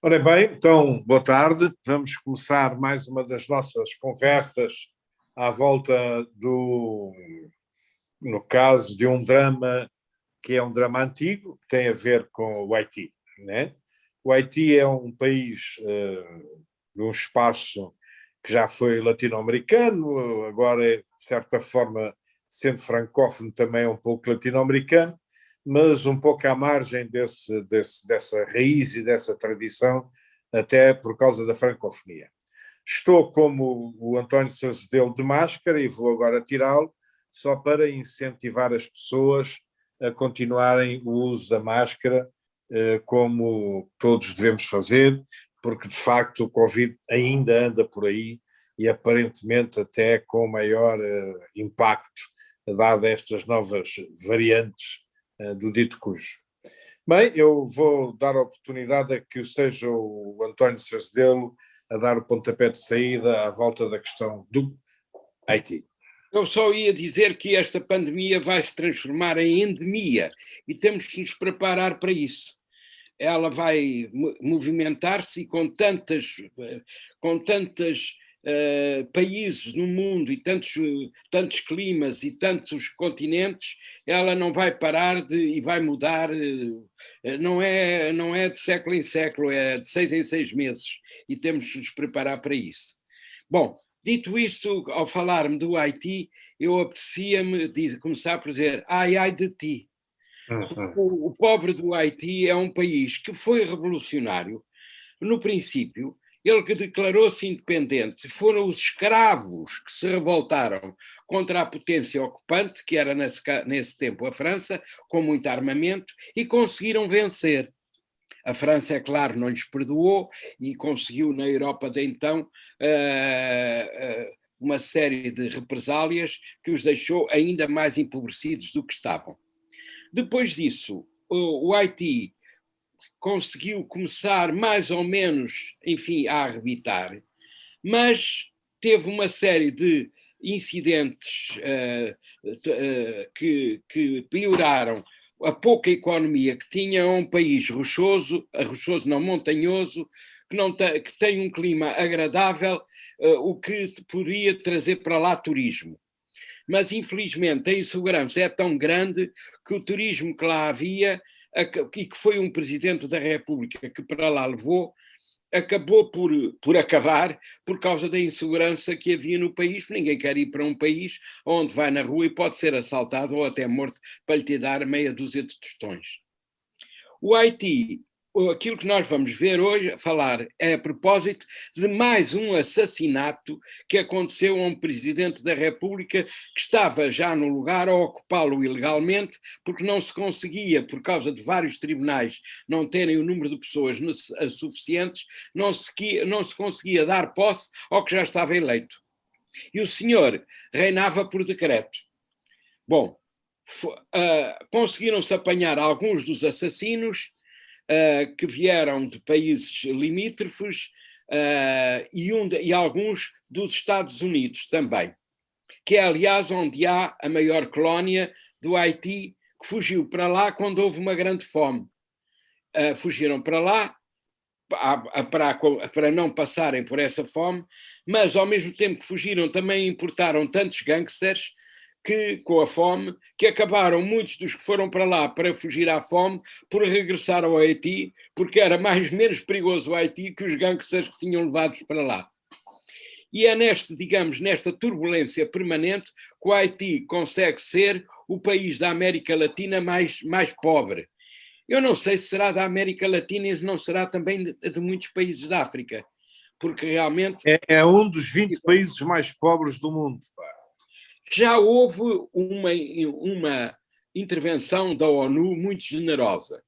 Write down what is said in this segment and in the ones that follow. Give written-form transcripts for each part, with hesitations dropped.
Ora bem, então, boa tarde. Vamos começar mais uma das nossas conversas à volta no caso, de um drama que é um drama antigo, que tem a ver com o Haiti, né? O Haiti é um país de um espaço que já foi latino-americano, agora é, de certa forma, sendo francófono, também é um pouco latino-americano, mas um pouco à margem dessa raiz e dessa tradição, até por causa da francofonia. Estou como o António Sazedelo de máscara e vou agora tirá-lo, só para incentivar as pessoas a continuarem o uso da máscara, como todos devemos fazer, porque de facto o Covid ainda anda por aí e aparentemente até com maior impacto, dado estas novas variantes do dito cujo. Bem, eu vou dar a oportunidade a que seja o António Sazedelo a dar o pontapé de saída à volta da questão do Haiti. Eu só ia dizer que esta pandemia vai se transformar em endemia e temos que nos preparar para isso. Ela vai movimentar-se e com tantos países no mundo e tantos climas e tantos continentes, ela não vai parar e vai mudar. Não é de século em século, é de 6 em 6 meses e temos que nos preparar para isso. Bom, dito isto, ao falar-me do Haiti, eu aprecia-me começar por dizer ai, ai de ti. O pobre do Haiti é um país que foi revolucionário. No princípio, ele que declarou-se independente, foram os escravos que se revoltaram contra a potência ocupante, que era nesse tempo a França, com muito armamento, e conseguiram vencer. A França, é claro, não lhes perdoou e conseguiu na Europa de então uma série de represálias que os deixou ainda mais empobrecidos do que estavam. Depois disso, o Haiti conseguiu começar mais ou menos, enfim, a arrebitar, mas teve uma série de incidentes que pioraram a pouca economia que tinha. Um país rochoso não, montanhoso, que tem um clima agradável, o que poderia trazer para lá turismo. Mas, infelizmente, a insegurança é tão grande que o turismo que lá havia, e que foi um presidente da República que para lá levou, acabou por acabar por causa da insegurança que havia no país. Ninguém quer ir para um país onde vai na rua e pode ser assaltado ou até morto para lhe dar meia dúzia de tostões. O Haiti, aquilo que nós vamos ver hoje, falar, é a propósito de mais um assassinato que aconteceu a um presidente da República que estava já no lugar a ocupá-lo ilegalmente, porque não se conseguia, por causa de vários tribunais não terem o número de pessoas suficientes, não se conseguia dar posse ao que já estava eleito. E o senhor reinava por decreto. Bom, conseguiram-se apanhar alguns dos assassinos, que vieram de países limítrofes, e alguns dos Estados Unidos também, que é, aliás, onde há a maior colónia do Haiti, que fugiu para lá quando houve uma grande fome. Fugiram para lá para não passarem por essa fome, mas ao mesmo tempo que fugiram também importaram tantos gangsters que, com a fome, que acabaram muitos dos que foram para lá para fugir à fome por regressar ao Haiti, porque era menos perigoso o Haiti que os gangsters que tinham levados para lá. E é nesta turbulência permanente que o Haiti consegue ser o país da América Latina mais pobre. Eu não sei se será da América Latina e se não será também de muitos países da África, porque realmente... É um dos 20 países mais pobres do mundo. Já houve uma intervenção da ONU muito generosa,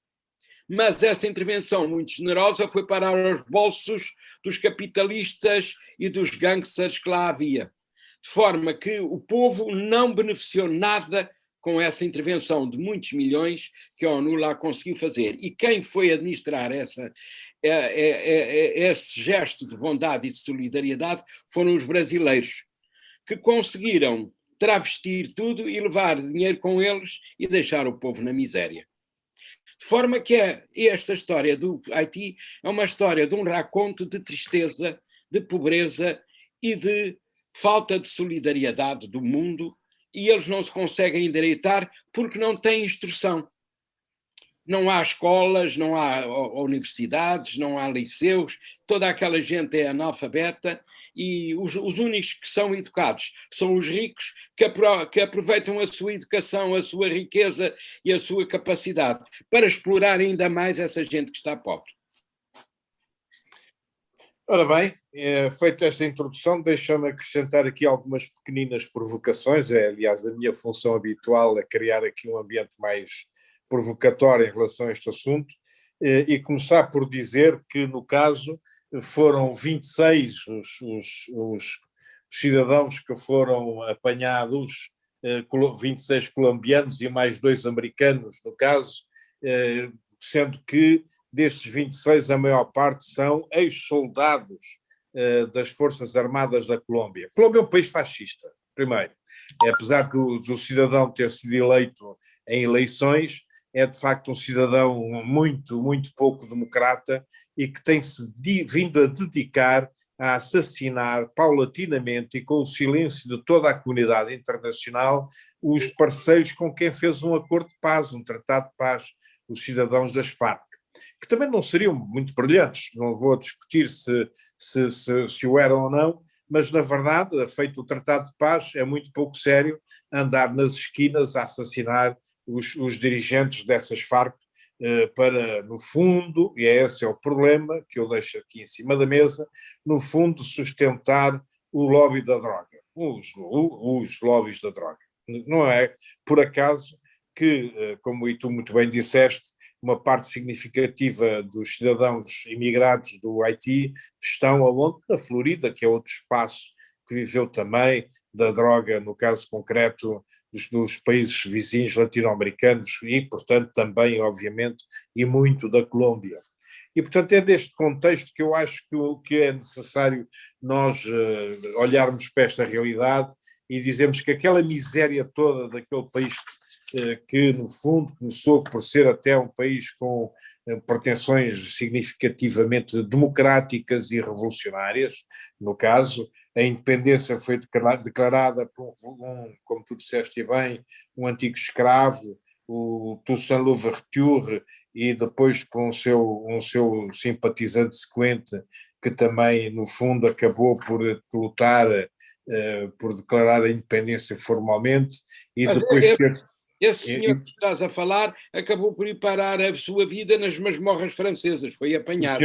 mas essa intervenção muito generosa foi parar aos bolsos dos capitalistas e dos gangsters que lá havia, de forma que o povo não beneficiou nada com essa intervenção de muitos milhões que a ONU lá conseguiu fazer. E quem foi administrar esse gesto de bondade e de solidariedade foram os brasileiros, que conseguiram travestir tudo e levar dinheiro com eles e deixar o povo na miséria. De forma que esta história do Haiti é uma história de um raconto de tristeza, de pobreza e de falta de solidariedade do mundo, e eles não se conseguem endireitar porque não têm instrução. Não há escolas, não há universidades, não há liceus, toda aquela gente é analfabeta e os únicos que são educados são os ricos que aproveitam a sua educação, a sua riqueza e a sua capacidade para explorar ainda mais essa gente que está pobre. Ora bem, feita esta introdução, deixa-me acrescentar aqui algumas pequeninas provocações. Aliás, a minha função habitual é criar aqui um ambiente mais provocatório em relação a este assunto, e começar por dizer que, no caso, foram 26 os cidadãos que foram apanhados, 26 colombianos e mais 2 americanos, no caso, sendo que destes 26, a maior parte são ex-soldados das Forças Armadas da Colômbia. A Colômbia é um país fascista, primeiro. Apesar do cidadão ter sido eleito em eleições, é de facto um cidadão muito, muito pouco democrata e que tem-se vindo a dedicar a assassinar paulatinamente e com o silêncio de toda a comunidade internacional os parceiros com quem fez um acordo de paz, um tratado de paz, os cidadãos das Farc, que também não seriam muito brilhantes, não vou discutir se o eram ou não, mas na verdade, feito o tratado de paz, é muito pouco sério andar nas esquinas a assassinar os dirigentes dessas Farc, para, no fundo, e esse é o problema que eu deixo aqui em cima da mesa, no fundo sustentar o lobby da droga, os lobbies da droga. Não é por acaso que, como tu muito bem disseste, uma parte significativa dos cidadãos imigrados do Haiti estão aonde? Na Flórida, que é outro espaço que viveu também da droga, no caso concreto, dos países vizinhos latino-americanos e, portanto, também, obviamente, e muito da Colômbia. E, portanto, é deste contexto que eu acho que é necessário nós olharmos para esta realidade e dizermos que aquela miséria toda daquele país que, no fundo, começou por ser até um país com pretensões significativamente democráticas e revolucionárias, no caso, a independência foi declarada por como tu disseste bem, um antigo escravo, o Toussaint Louverture, e depois por um seu simpatizante sequente, que também, no fundo, acabou por lutar, por declarar a independência formalmente, e Mas depois esse senhor que estás a falar acabou por ir parar a sua vida nas masmorras francesas, foi apanhado.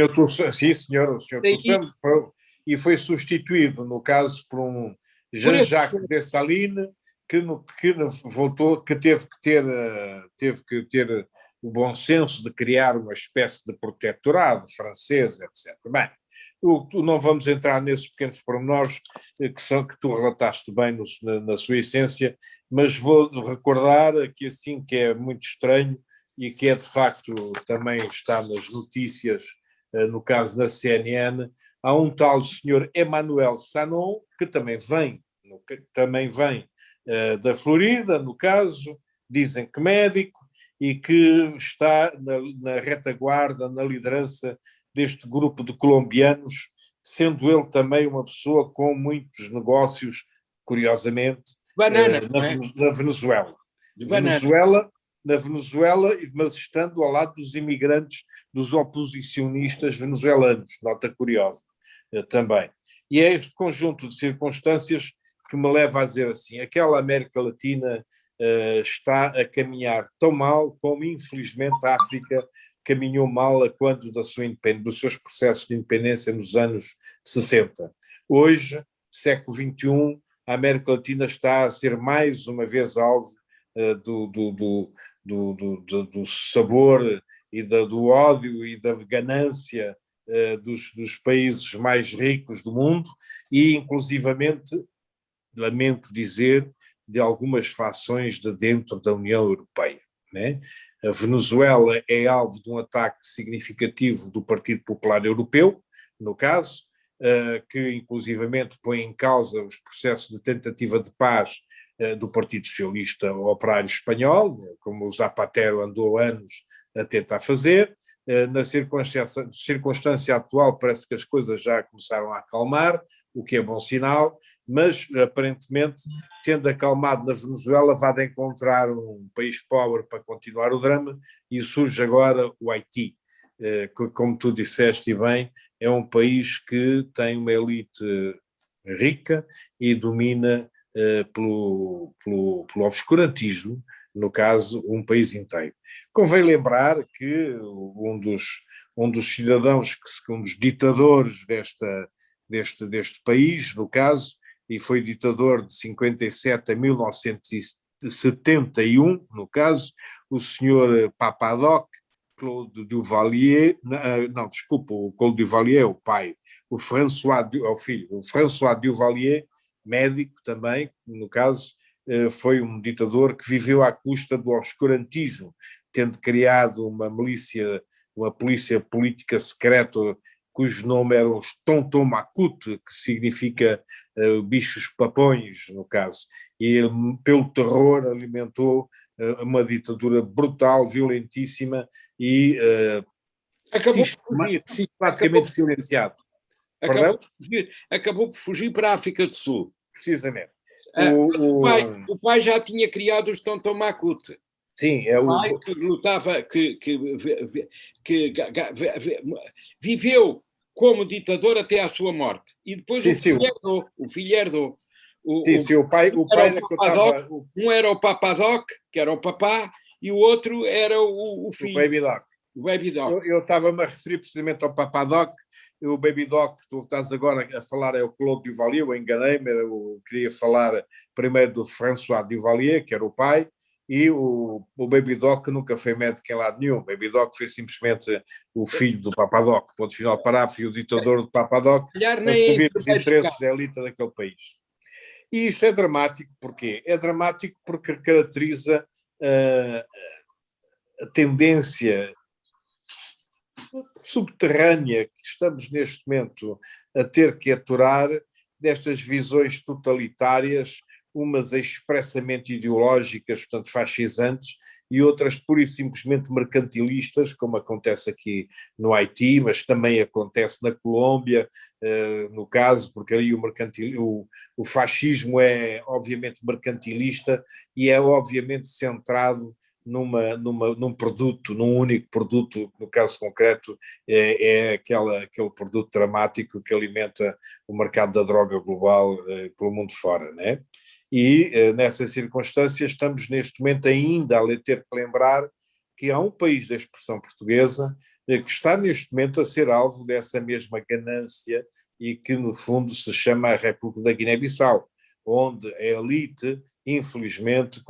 Sim, senhor, o senhor Toussaint, e foi substituído, no caso, por um Jean-Jacques Dessalines, que voltou, que teve que ter o bom senso de criar uma espécie de protetorado francês, etc. Bem, não vamos entrar nesses pequenos pormenores que tu relataste bem na sua essência, mas vou recordar que assim, que é muito estranho e que é de facto também está nas notícias, no caso na CNN, há um tal senhor Emmanuel Sanon, que também vem da Flórida, no caso, dizem que médico, e que está na retaguarda, na liderança deste grupo de colombianos, sendo ele também uma pessoa com muitos negócios, curiosamente, na Venezuela. Na Venezuela, mas estando ao lado dos imigrantes, dos oposicionistas venezuelanos, nota curiosa também. E é este conjunto de circunstâncias que me leva a dizer assim, aquela América Latina está a caminhar tão mal como, infelizmente, a África caminhou mal a quando dos seus processos de independência nos anos 60. Hoje, século XXI, a América Latina está a ser mais uma vez alvo do sabor e do ódio e da ganância dos países mais ricos do mundo e, inclusivamente, lamento dizer, de algumas fações de dentro da União Europeia, né? A Venezuela é alvo de um ataque significativo do Partido Popular Europeu, no caso, que inclusivamente põe em causa os processos de tentativa de paz do Partido Socialista Operário Espanhol, como o Zapatero andou anos a tentar fazer. Na circunstância atual parece que as coisas já começaram a acalmar, o que é bom sinal, mas aparentemente, tendo acalmado na Venezuela, vai de encontrar um país pobre para continuar o drama, e surge agora o Haiti, que, como tu disseste bem, é um país que tem uma elite rica e domina pelo obscurantismo, no caso, um país inteiro. Convém lembrar que um dos cidadãos, um dos ditadores deste país, no caso, e foi ditador de 57 a 1971, no caso, o senhor Papadoc, Claude Duvalier, não, desculpa, o Claude Duvalier é o pai, o filho, o François Duvalier, médico também, no caso, foi um ditador que viveu à custa do obscurantismo, tendo criado uma polícia política secreta, cujo nome era os Tonton Makut, que significa bichos papões, no caso, e ele, pelo terror, alimentou uma ditadura brutal, violentíssima e sistematicamente silenciado. Acabou por fugir para a África do Sul. Precisamente. O pai já tinha criado os Tonton Makut. Sim, o pai que lutava, viveu como ditador até à sua morte. E depois o filho herdou. O pai era Papadoc, um era o Papadoc, que era o papá, e o outro era o filho. O Baby Doc. Eu estava-me a referir precisamente ao Papadoc. O Baby Doc, que tu estás agora a falar, é o Claude Duvalier, eu enganei-me, eu queria falar primeiro do François Duvalier, que era o pai, e o Baby Doc nunca foi médico em lado nenhum. O Baby Doc foi simplesmente o filho do Papadoc, ponto final parágrafo, e o ditador do Papadoc, a servir os interesses da elite daquele país. E isto é dramático, porquê? É dramático porque caracteriza a tendência subterrânea que estamos neste momento a ter que aturar destas visões totalitárias, umas expressamente ideológicas, portanto fascisantes, e outras pura e simplesmente mercantilistas, como acontece aqui no Haiti, mas também acontece na Colômbia, no caso, porque ali o fascismo é obviamente mercantilista e é obviamente centrado num produto, num único produto, no caso concreto, é aquele produto dramático que alimenta o mercado da droga global pelo mundo fora, né? E nessas circunstâncias estamos neste momento ainda a ter que lembrar que há um país da expressão portuguesa que está neste momento a ser alvo dessa mesma ganância e que no fundo se chama a República da Guiné-Bissau, onde a elite, infelizmente,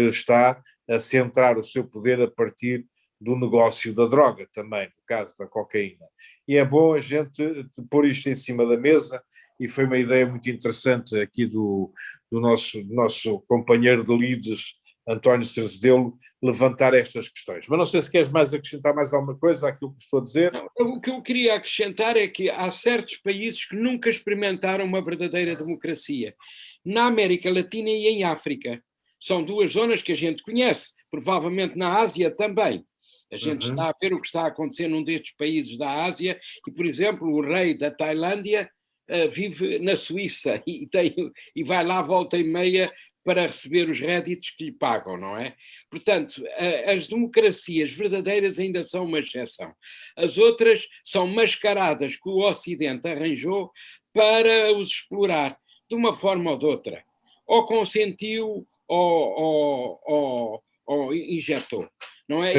está a centrar o seu poder a partir do negócio da droga também, no caso da cocaína. E é bom a gente pôr isto em cima da mesa, e foi uma ideia muito interessante aqui do nosso companheiro de Lides, António Cerzedelo, levantar estas questões. Mas não sei se queres acrescentar mais alguma coisa àquilo que estou a dizer. Não, o que eu queria acrescentar é que há certos países que nunca experimentaram uma verdadeira democracia. Na América Latina e em África. São duas zonas que a gente conhece, provavelmente na Ásia também. A gente está a ver o que está a acontecer num destes países da Ásia e, por exemplo, o rei da Tailândia vive na Suíça e vai lá volta e meia para receber os réditos que lhe pagam, não é? Portanto, as democracias verdadeiras ainda são uma exceção. As outras são mascaradas que o Ocidente arranjou para os explorar, de uma forma ou de outra. Ou consentiu ou injetou, não é?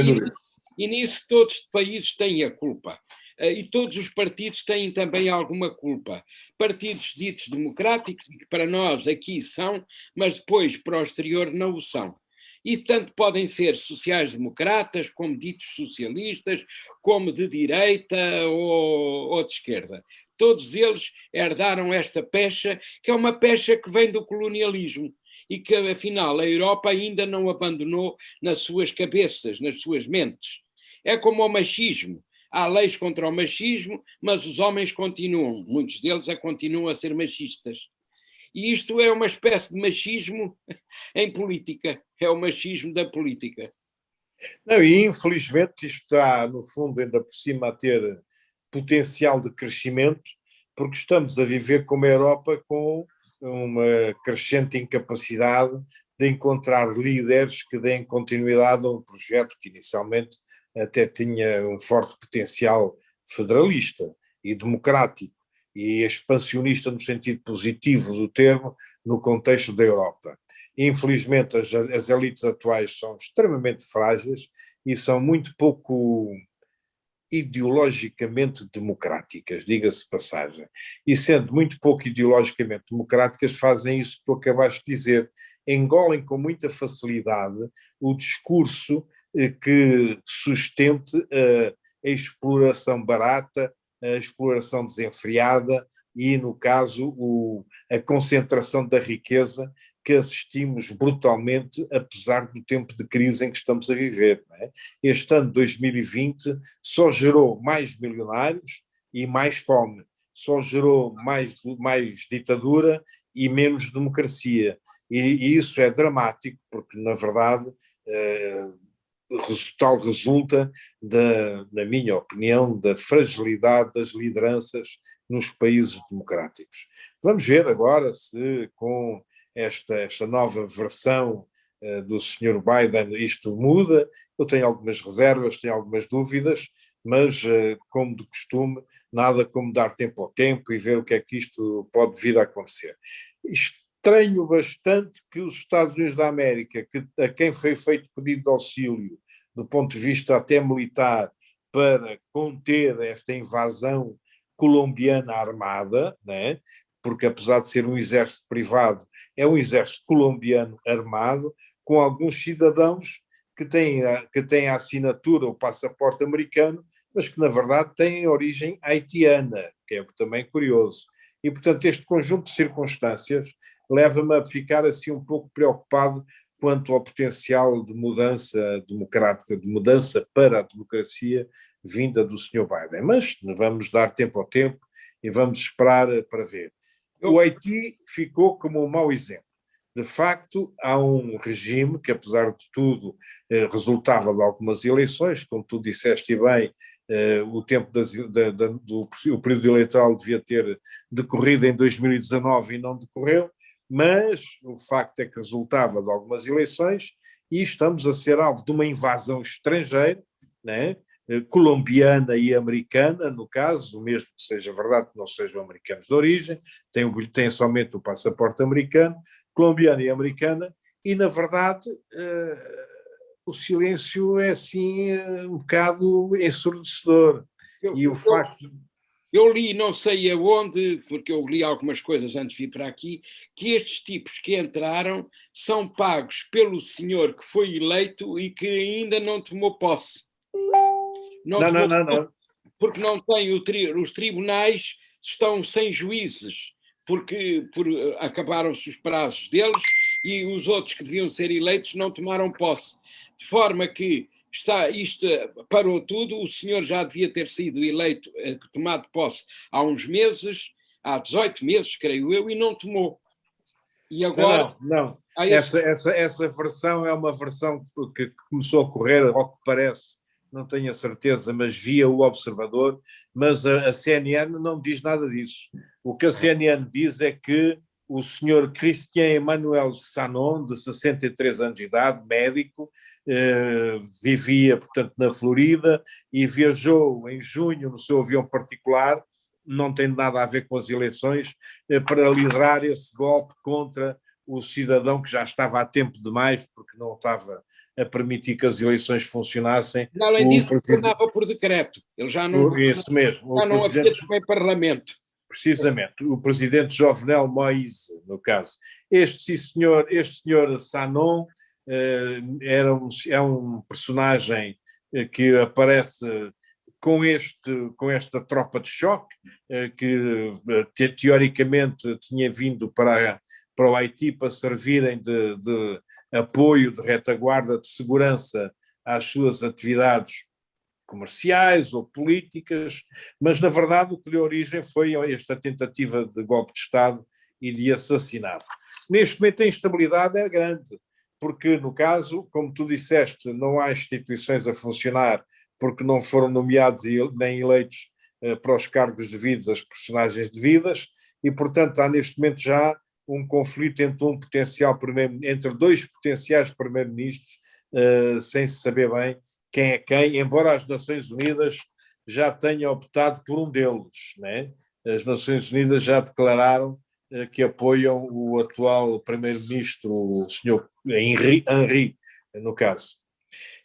E nisso todos os países têm a culpa. E todos os partidos têm também alguma culpa. Partidos ditos democráticos, que para nós aqui são, mas depois para o exterior não o são. E tanto podem ser sociais-democratas, como ditos socialistas, como de direita ou de esquerda. Todos eles herdaram esta pecha, que é uma pecha que vem do colonialismo e que, afinal, a Europa ainda não abandonou nas suas cabeças, nas suas mentes. É como o machismo. Há leis contra o machismo, mas os homens continuam, muitos deles continuam a ser machistas. E isto é uma espécie de machismo em política, é o machismo da política. Não, e infelizmente isto está, no fundo, ainda por cima a ter potencial de crescimento, porque estamos a viver como a Europa com uma crescente incapacidade de encontrar líderes que deem continuidade a um projeto que inicialmente até tinha um forte potencial federalista e democrático e expansionista no sentido positivo do termo no contexto da Europa. Infelizmente as elites atuais são extremamente frágeis e são muito pouco ideologicamente democráticas, diga-se de passagem. E sendo muito pouco ideologicamente democráticas, fazem isso que tu acabaste de dizer, engolem com muita facilidade o discurso que sustente a exploração barata, a exploração desenfreada e, no caso, a concentração da riqueza que assistimos brutalmente, apesar do tempo de crise em que estamos a viver. Não é? Este ano, 2020, só gerou mais milionários e mais fome, só gerou mais ditadura e menos democracia. E isso é dramático, porque, na verdade, tal resulta, na minha opinião, da fragilidade das lideranças nos países democráticos. Vamos ver agora se, com esta nova versão do Sr. Biden, isto muda. Eu tenho algumas reservas, tenho algumas dúvidas, mas, como de costume, nada como dar tempo ao tempo e ver o que é que isto pode vir a acontecer. Estranho bastante que os Estados Unidos da América, a quem foi feito pedido de auxílio, do ponto de vista até militar, para conter esta invasão colombiana armada, né? Porque apesar de ser um exército privado, é um exército colombiano armado, com alguns cidadãos que têm a assinatura, o passaporte americano, mas que na verdade têm origem haitiana, que é também curioso. E, portanto, este conjunto de circunstâncias leva-me a ficar assim um pouco preocupado quanto ao potencial de mudança democrática, de mudança para a democracia vinda do Sr. Biden. Mas vamos dar tempo ao tempo e vamos esperar para ver. O Haiti ficou como um mau exemplo. De facto, há um regime que, apesar de tudo, resultava de algumas eleições, como tu disseste bem, o tempo do período eleitoral devia ter decorrido em 2019 e não decorreu, mas o facto é que resultava de algumas eleições e estamos a ser alvo de uma invasão estrangeira, né? Colombiana e americana, no caso, mesmo que seja verdade que não sejam americanos de origem, têm somente o passaporte americano, colombiana e americana, e na verdade o silêncio é assim um bocado ensurdecedor. E o facto... Eu li, não sei aonde, porque eu li algumas coisas antes de vir para aqui, que estes tipos que entraram são pagos pelo senhor que foi eleito e que ainda não tomou posse. Não. Porque não tem os tribunais estão sem juízes, porque acabaram-se os prazos deles e os outros que deviam ser eleitos não tomaram posse. De forma que isto parou tudo, o senhor já devia ter sido eleito, tomado posse há uns meses, há 18 meses, creio eu, e não tomou. E agora... Não. Essa versão é uma versão que começou a correr, ao que parece, não tenho a certeza, mas via o Observador, mas a CNN não diz nada disso. O que a CNN diz é que o senhor Christian Emmanuel Sanon, de 63 anos de idade, médico, vivia, portanto, na Florida e viajou em junho no seu avião particular, não tem nada a ver com as eleições, para liderar esse golpe contra o cidadão que já estava há tempo demais, porque não estava a permitir que as eleições funcionassem. Além disso, governava por decreto. Ele já não, isso mesmo, já não havia também parlamento. Precisamente, o presidente Jovenel Moïse, no caso. Este senhor Sanon é um personagem que aparece com esta tropa de choque, que teoricamente tinha vindo para o Haiti para servirem de apoio, de retaguarda, de segurança às suas atividades comerciais ou políticas, mas na verdade o que deu origem foi esta tentativa de golpe de Estado e de assassinato. Neste momento a instabilidade é grande, porque, no caso, como tu disseste, não há instituições a funcionar porque não foram nomeados nem eleitos para os cargos devidos as personagens devidas, e, portanto, há neste momento já um conflito entre dois potenciais primeiros-ministros, sem se saber bem quem é quem, embora as Nações Unidas já tenham optado por um deles, né? As Nações Unidas já declararam que apoiam o atual primeiro-ministro, o senhor Henry, no caso.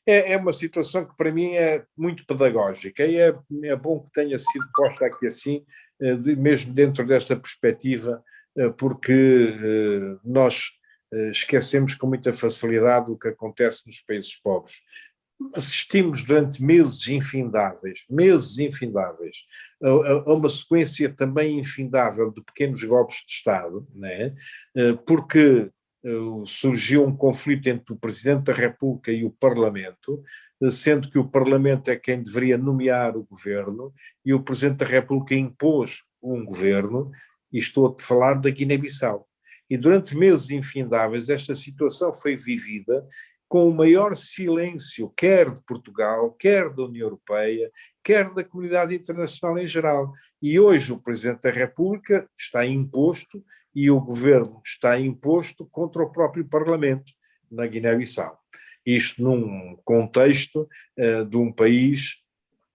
É uma situação que para mim é muito pedagógica e é bom que tenha sido posta aqui assim, mesmo dentro desta perspectiva, porque nós esquecemos com muita facilidade o que acontece nos países pobres. Assistimos durante meses infindáveis, a uma sequência também infindável de pequenos golpes de Estado, né? Porque surgiu um conflito entre o Presidente da República e o Parlamento, sendo que o Parlamento é quem deveria nomear o governo e o Presidente da República impôs um governo, e estou a falar da Guiné-Bissau. E durante meses infindáveis esta situação foi vivida com o maior silêncio, quer de Portugal, quer da União Europeia, quer da comunidade internacional em geral. E hoje o Presidente da República está imposto e o governo está imposto contra o próprio Parlamento na Guiné-Bissau. Isto num contexto de um país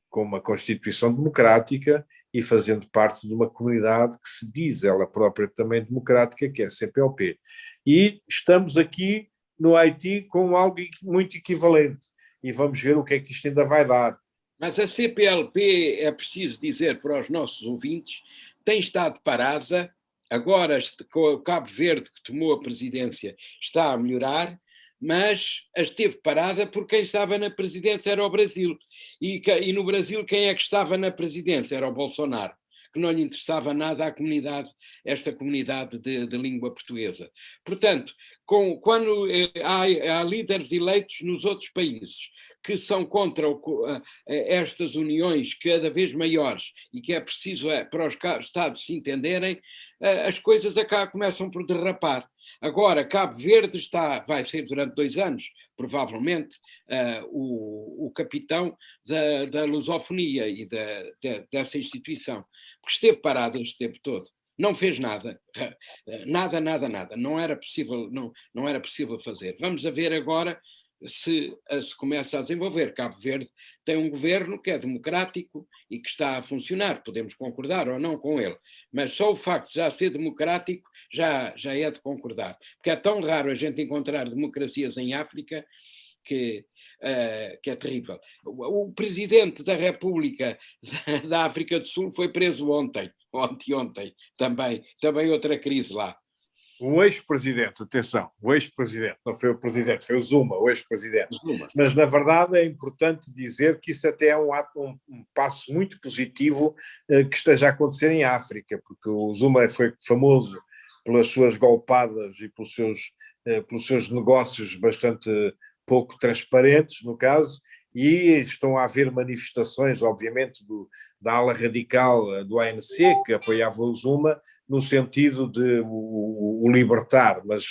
com uma Constituição democrática e fazendo parte de uma comunidade que se diz ela própria também democrática, que é a CPLP. E estamos aqui no Haiti com algo muito equivalente. E vamos ver o que é que isto ainda vai dar. Mas a CPLP, é preciso dizer para os nossos ouvintes, tem estado parada. Agora, com o Cabo Verde, que tomou a presidência, está a melhorar, mas esteve parada porque quem estava na presidência era o Brasil. E no Brasil, quem é que estava na presidência? Era o Bolsonaro, que não lhe interessava nada à comunidade, esta comunidade de língua portuguesa. Portanto, quando há líderes eleitos nos outros países que são contra estas uniões cada vez maiores e que é preciso para os Estados se entenderem, as coisas começam por derrapar. Agora, Cabo Verde vai ser durante 2 anos, provavelmente, o capitão da lusofonia e dessa instituição, porque esteve parado este tempo todo. Não fez nada, nada. Não era possível fazer. Vamos a ver agora se começa a desenvolver. Cabo Verde tem um governo que é democrático e que está a funcionar. Podemos concordar ou não com ele, mas só o facto de já ser democrático já é de concordar. Porque é tão raro a gente encontrar democracias em África que é terrível. O presidente da República da África do Sul foi preso ontem também outra crise lá. O ex-presidente, atenção, o ex-presidente, não foi o presidente, foi o Zuma, o ex-presidente. Mas, na verdade, é importante dizer que isso até é um passo muito positivo que esteja a acontecer em África, porque o Zuma foi famoso pelas suas golpadas e pelos seus negócios bastante pouco transparentes, no caso, e estão a haver manifestações, obviamente, da ala radical do ANC, que apoiava o Zuma, no sentido de o libertar, mas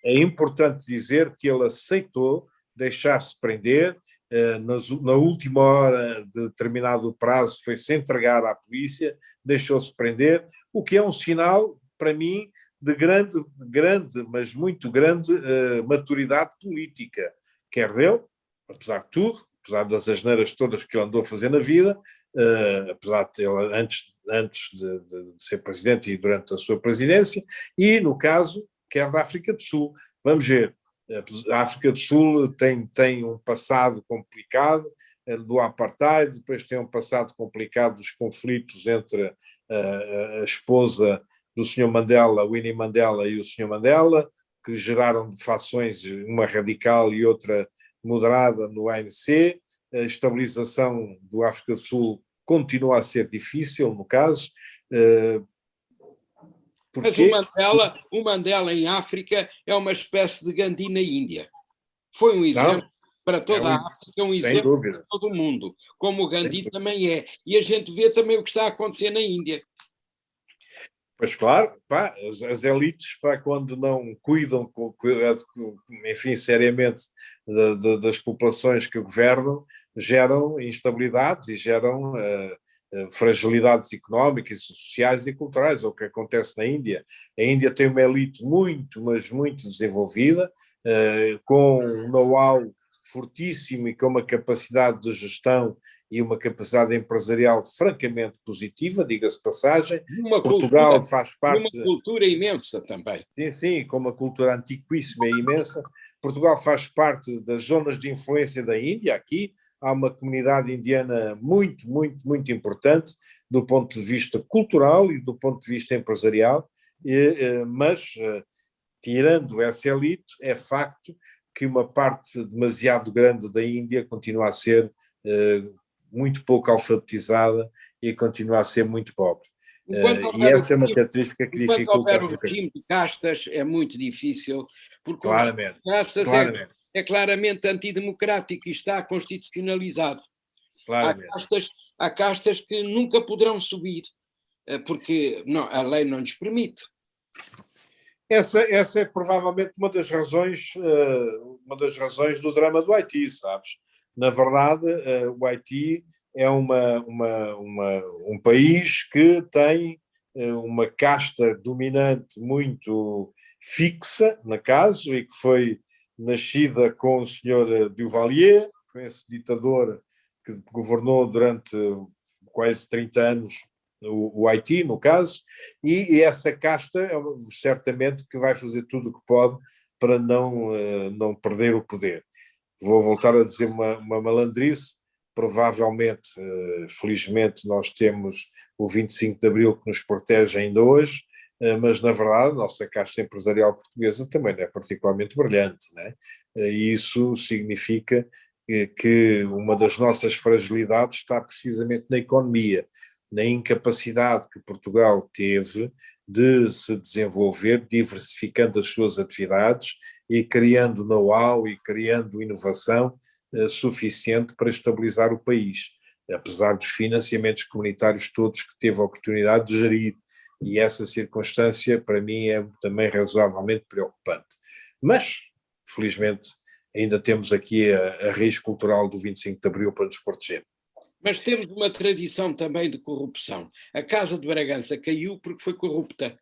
é importante dizer que ele aceitou deixar-se prender, na última hora de determinado prazo foi-se entregar à polícia, deixou-se prender, o que é um sinal, para mim, de grande, mas muito grande maturidade política, quer dele, apesar de tudo, apesar das asneiras todas que ele andou a fazer na vida, apesar de ele antes de ser presidente e durante a sua presidência, e no caso, quer da África do Sul. Vamos ver, a África do Sul tem um passado complicado do apartheid, depois tem um passado complicado dos conflitos entre a esposa do Sr. Mandela, Winnie Mandela, e o Sr. Mandela, que geraram fações, uma radical e outra moderada no ANC. A estabilização do África do Sul continua a ser difícil, no caso. Mas o Mandela em África é uma espécie de Gandhi na Índia. Foi um exemplo para toda a África, um exemplo para todo o mundo, como o Gandhi também é. E a gente vê também o que está a acontecer na Índia. Pois claro, pá, as elites, pá, quando não cuidam, enfim, seriamente das populações que governam, geram instabilidades e geram fragilidades económicas, sociais e culturais, é o que acontece na Índia. A Índia tem uma elite muito, mas muito desenvolvida, com um know-how fortíssimo e com uma capacidade de gestão e uma capacidade empresarial francamente positiva, diga-se de passagem. Portugal faz parte... Uma cultura imensa também. Sim, sim, com uma cultura antiquíssima e imensa. Portugal faz parte das zonas de influência da Índia, aqui. Há uma comunidade indiana muito, muito, muito importante do ponto de vista cultural e do ponto de vista empresarial, mas, tirando essa elite, é facto que uma parte demasiado grande da Índia continua a ser muito pouco alfabetizada e continua a ser muito pobre. E essa é uma característica que dificulta. Enquanto houver o regime de castas, é muito difícil, porque claramente, o castas é claramente antidemocrático e está constitucionalizado. Há castas que nunca poderão subir, porque não, a lei não lhes permite. Essa é provavelmente uma das razões do drama do Haiti, sabes? Na verdade, o Haiti é um país que tem uma casta dominante muito fixa, no caso, e que foi nascida com o senhor Duvalier, foi esse ditador que governou durante quase 30 anos o Haiti, no caso, e essa casta certamente que vai fazer tudo o que pode para não perder o poder. Vou voltar a dizer uma malandrice, provavelmente, felizmente, nós temos o 25 de Abril que nos protege ainda hoje, mas, na verdade, a nossa casta empresarial portuguesa também não é particularmente brilhante, né? E isso significa que uma das nossas fragilidades está precisamente na economia, na incapacidade que Portugal teve de se desenvolver, diversificando as suas atividades e criando know-how e criando inovação suficiente para estabilizar o país, apesar dos financiamentos comunitários todos que teve a oportunidade de gerir. E essa circunstância, para mim, é também razoavelmente preocupante. Mas, felizmente, ainda temos aqui a raiz cultural do 25 de Abril para nos proteger. Mas temos uma tradição também de corrupção. A Casa de Bragança caiu porque foi corrupta.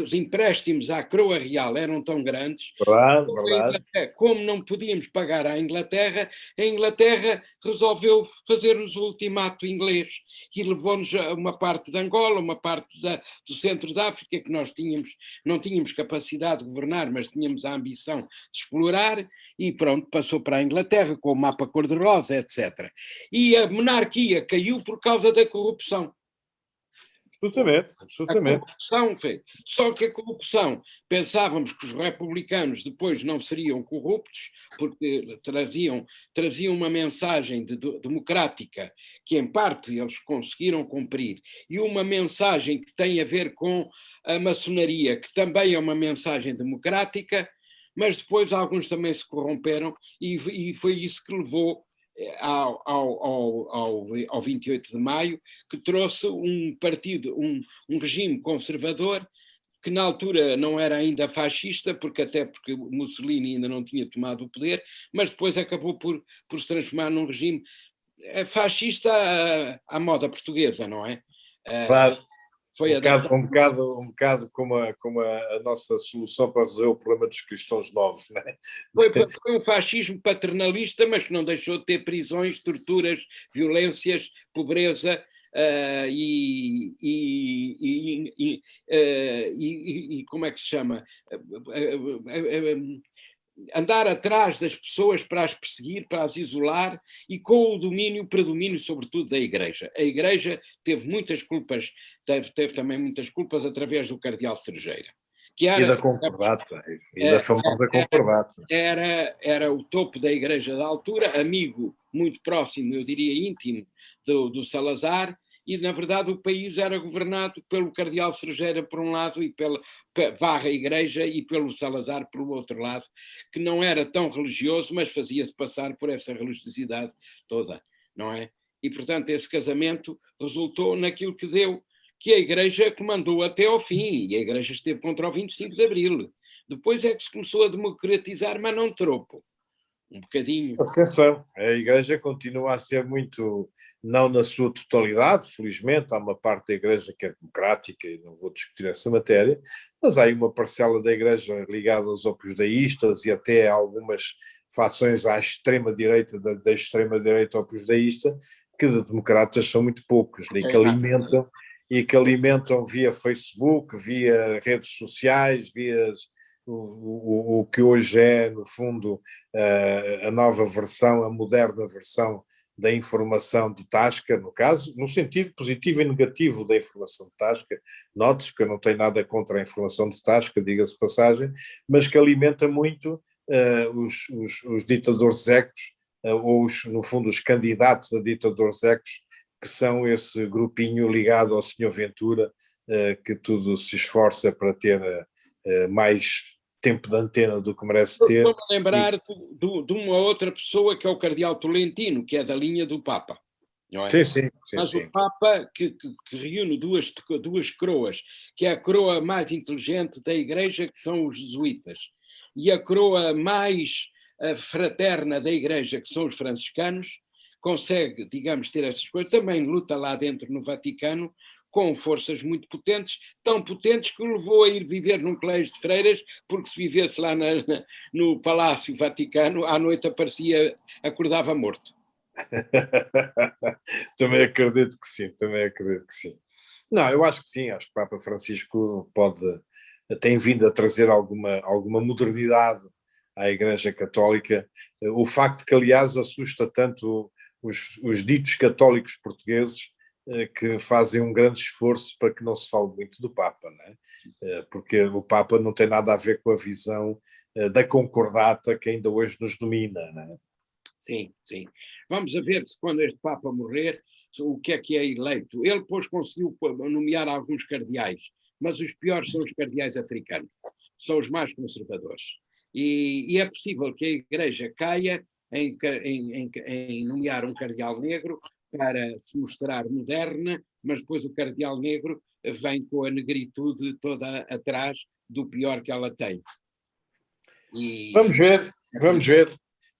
Os empréstimos à coroa real eram tão grandes, verdade. Como não podíamos pagar à Inglaterra, a Inglaterra resolveu fazer-nos o ultimato inglês e levou-nos a uma parte de Angola, uma parte do centro da África, que nós não tínhamos capacidade de governar, mas tínhamos a ambição de explorar, e pronto, passou para a Inglaterra com o mapa cor-de-rosa, etc. E a monarquia caiu por causa da corrupção. Absolutamente. Só que a corrupção, pensávamos que os republicanos depois não seriam corruptos, porque traziam uma mensagem democrática que, em parte, eles conseguiram cumprir, e uma mensagem que tem a ver com a maçonaria, que também é uma mensagem democrática, mas depois alguns também se corromperam e foi isso que levou ao 28 de maio, que trouxe um partido, um regime conservador, que na altura não era ainda fascista, porque Mussolini ainda não tinha tomado o poder, mas depois acabou por se transformar num regime fascista à moda portuguesa, não é? Claro. Foi um bocado como a nossa solução para resolver o problema dos cristãos novos, não é? Foi um fascismo paternalista, mas que não deixou de ter prisões, torturas, violências, pobreza e como é que se chama? Andar atrás das pessoas para as perseguir, para as isolar, e com o predomínio sobretudo da Igreja. A Igreja teve muitas culpas, teve também muitas culpas através do cardeal Cerejeira. E da concordata, e da famosa concordata. Era o topo da Igreja da altura, amigo muito próximo, eu diria íntimo, do Salazar, e na verdade o país era governado pelo cardeal Cerejeira por um lado e pela Igreja, e pelo Salazar pelo outro lado, que não era tão religioso, mas fazia-se passar por essa religiosidade toda, não é? E portanto esse casamento resultou naquilo que deu, que a Igreja comandou até ao fim, e a Igreja esteve contra o 25 de Abril. Depois é que se começou a democratizar, mas não tropo. Um bocadinho. Atenção, a Igreja continua a ser muito, não na sua totalidade, felizmente, há uma parte da Igreja que é democrática e não vou discutir essa matéria, mas há aí uma parcela da Igreja ligada aos opus-deístas e até algumas fações à extrema-direita, da extrema-direita opus-deísta, que de democratas são muito poucos, e que alimentam via Facebook, via redes sociais, via o que hoje é, no fundo, a nova versão, a moderna versão da informação de Tasca, no caso, no sentido positivo e negativo da informação de Tasca, note-se, porque eu não tenho nada contra a informação de Tasca, diga-se passagem, mas que alimenta muito os ditadores ecos, ou no fundo os candidatos a ditadores ecos, que são esse grupinho ligado ao Sr. Ventura, que tudo se esforça para ter mais tempo de antena do que merece ter. Estou-me a lembrar de uma outra pessoa que é o Cardeal Tolentino, que é da linha do Papa. Não é? Sim. Mas o Papa que reúne duas coroas, que é a coroa mais inteligente da Igreja, que são os jesuítas, e a coroa mais fraterna da Igreja, que são os franciscanos, consegue, digamos, ter essas coisas. Também luta lá dentro no Vaticano, com forças muito potentes, tão potentes que o levou a ir viver num colégio de freiras, porque se vivesse lá no Palácio Vaticano, à noite acordava morto. Também acredito que sim. Não, eu acho que sim, acho que o Papa Francisco tem vindo a trazer alguma modernidade à Igreja Católica. O facto que, aliás, assusta tanto os ditos católicos portugueses, que fazem um grande esforço para que não se fale muito do Papa, não é? Porque o Papa não tem nada a ver com a visão da concordata que ainda hoje nos domina, não é? Sim. Vamos ver se quando este Papa morrer, o que é eleito. Ele depois conseguiu nomear alguns cardeais, mas os piores são os cardeais africanos, são os mais conservadores. E é possível que a Igreja caia em nomear um cardeal negro para se mostrar moderna, mas depois o cardeal negro vem com a negritude toda atrás do pior que ela tem. Vamos ver.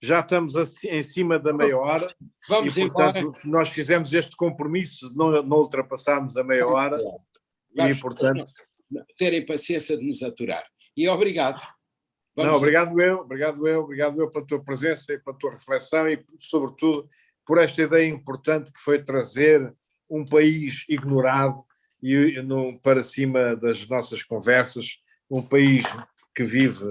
Já estamos em cima da meia hora. Vamos e, portanto, nós fizemos este compromisso de não ultrapassarmos a meia hora. E, portanto... terem paciência de nos aturar. E obrigado. Obrigado eu pela tua presença e pela tua reflexão e, sobretudo, por esta ideia importante que foi trazer um país ignorado para cima das nossas conversas, um país que vive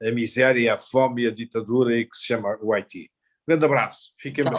a miséria, a fome e a ditadura e que se chama o Haiti. Um grande abraço. Fiquem bem.